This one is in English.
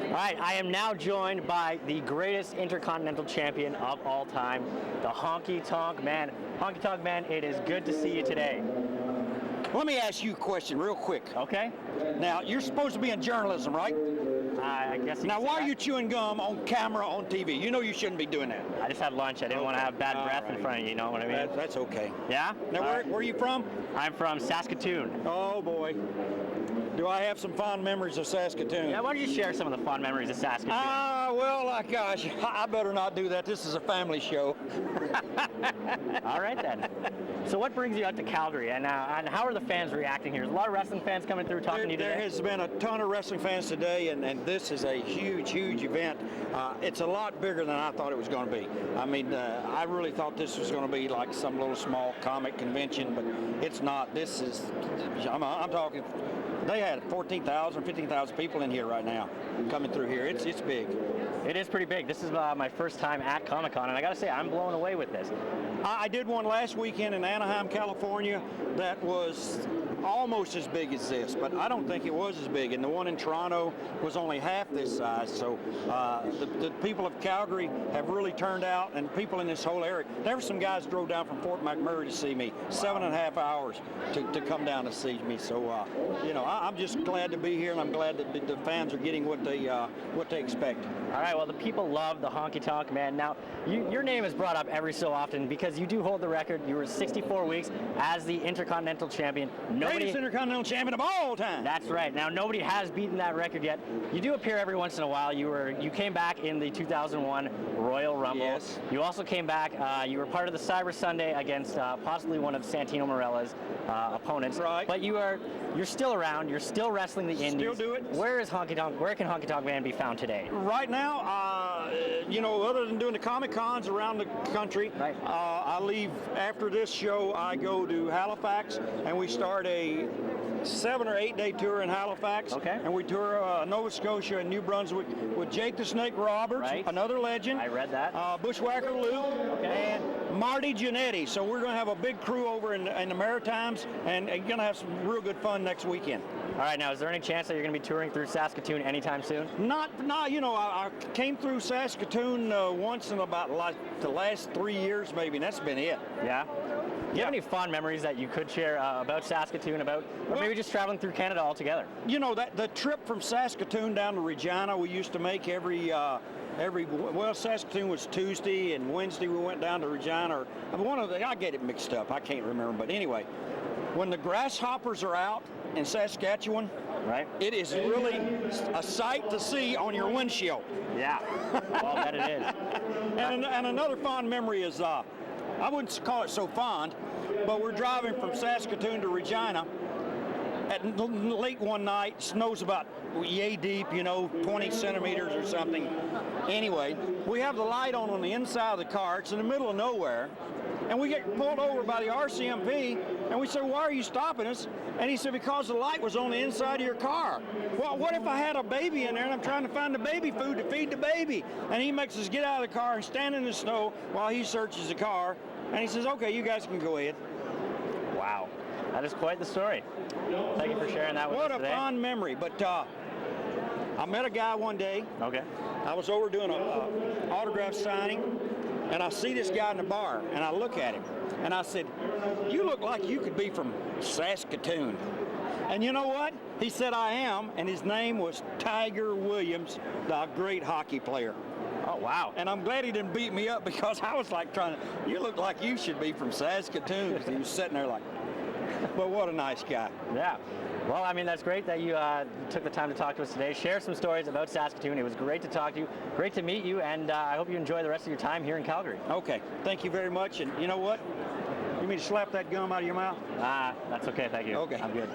All right, I am now joined by the greatest Intercontinental Champion of all time, the Honkey Tonk Man. Honkey Tonk Man, it is good to see you today. Let me ask you a question real quick. Okay. Now, you're supposed to be in journalism, right? I guess you Now, could say why are that. you chewing gum on camera on TV? You know you shouldn't be doing that. I just had lunch. I didn't want to have bad breath in front of you, you know what I mean? That's okay. Yeah? Now, where are you from? I'm from Saskatoon. Oh, boy. Do I have some fond memories of Saskatoon? Yeah, why don't you share some of the fond memories of Saskatoon? Well, gosh, I better not do that. This is a family show. All right, then. So what brings you out to Calgary, and how are the fans reacting here? There's a lot of wrestling fans coming through talking to you today. There has been a ton of wrestling fans today, and this is a huge, huge event. It's a lot bigger than I thought it was going to be. I mean, I really thought this was going to be like some little small comic convention, but it's not. This is, I'm talking, they had 14,000, 15,000 people in here right now coming through here. It's big. It is pretty big. This is my first time at Comic-Con, and I got to say, I'm blown away with this. I did one last weekend in Anaheim, California, that was almost as big as this, but I don't think it was as big. And the one in Toronto was only half this size. So the people of Calgary have really turned out, and people in this whole area. There were some guys drove down from Fort McMurray to see me, 7.5 hours to come down to see me. So you know, I'm just glad to be here, and I'm glad that the fans are getting what they expect. All right, well, the people love the Honkey Tonk Man. Now, your name is brought up every so often because you do hold the record. You were 64 weeks as the Intercontinental Champion. Greatest Intercontinental Champion of all time. That's right. Now, nobody has beaten that record yet. You do appear every once in a while. You came back in the 2001 Royal Rumble. Yes. You also came back. You were part of the Cyber Sunday against possibly one of Santino Marella's opponents. Right. But you're still around. You're still wrestling the indies. Still do it. Where can Honkey Tonk Man be found today? Right now, you know, other than doing the Comic Cons around the country, Right. I leave after this show. I go to Halifax, and we start a 7 or 8 day tour in Halifax. Okay. And we tour Nova Scotia and New Brunswick with Jake the Snake Roberts, Right. another legend. I read that. Bushwhacker Luke, Okay. and Marty Jannetty. So we're going to have a big crew over in the Maritimes, and going to have some real good fun next weekend. All right, now, is there any chance that you're going to be touring through Saskatoon anytime soon? Not, you know, I came through Saskatoon once in about like the last 3 years maybe, and that's been it. Yeah? Do you have any fond memories that you could share about Saskatoon, or maybe just traveling through Canada altogether? You know, that the trip from Saskatoon down to Regina we used to make well, Saskatoon was Tuesday, and Wednesday we went down to Regina. I get it mixed up. I can't remember, but anyway, when the grasshoppers are out in Saskatchewan, Right? it is really a sight to see on your windshield. Yeah. Well, I bet it is. And another fond memory is, I wouldn't call it so fond, but we're driving from Saskatoon to Regina at late one night. Snow's about yay deep, you know, 20 centimeters or something. Anyway, we have the light on the inside of the car. It's in the middle of nowhere. And we get pulled over by the RCMP, and we said, why are you stopping us? And he said, because the light was on the inside of your car. Well, what if I had a baby in there and I'm trying to find the baby food to feed the baby? And he makes us get out of the car and stand in the snow while he searches the car. And he says, okay, you guys can go ahead. Wow. That is quite the story. Thank you for sharing that with us today. What a fond memory. But I met a guy one day. Okay. I was over doing an autograph signing, and I see this guy in the bar, and I look at him, and I said, you look like you could be from Saskatoon. And you know what? He said, I am, and his name was Tiger Williams, the great hockey player. Oh, wow. And I'm glad he didn't beat me up, because I was like you look like you should be from Saskatoon, because he was sitting there like, but what a nice guy. Yeah. Well, I mean, that's great that you took the time to talk to us today. Share some stories about Saskatoon. It was great to talk to you, great to meet you, and I hope you enjoy the rest of your time here in Calgary. Okay. Thank you very much. And you know what? You mean to slap that gum out of your mouth? That's okay, thank you. Okay. I'm good.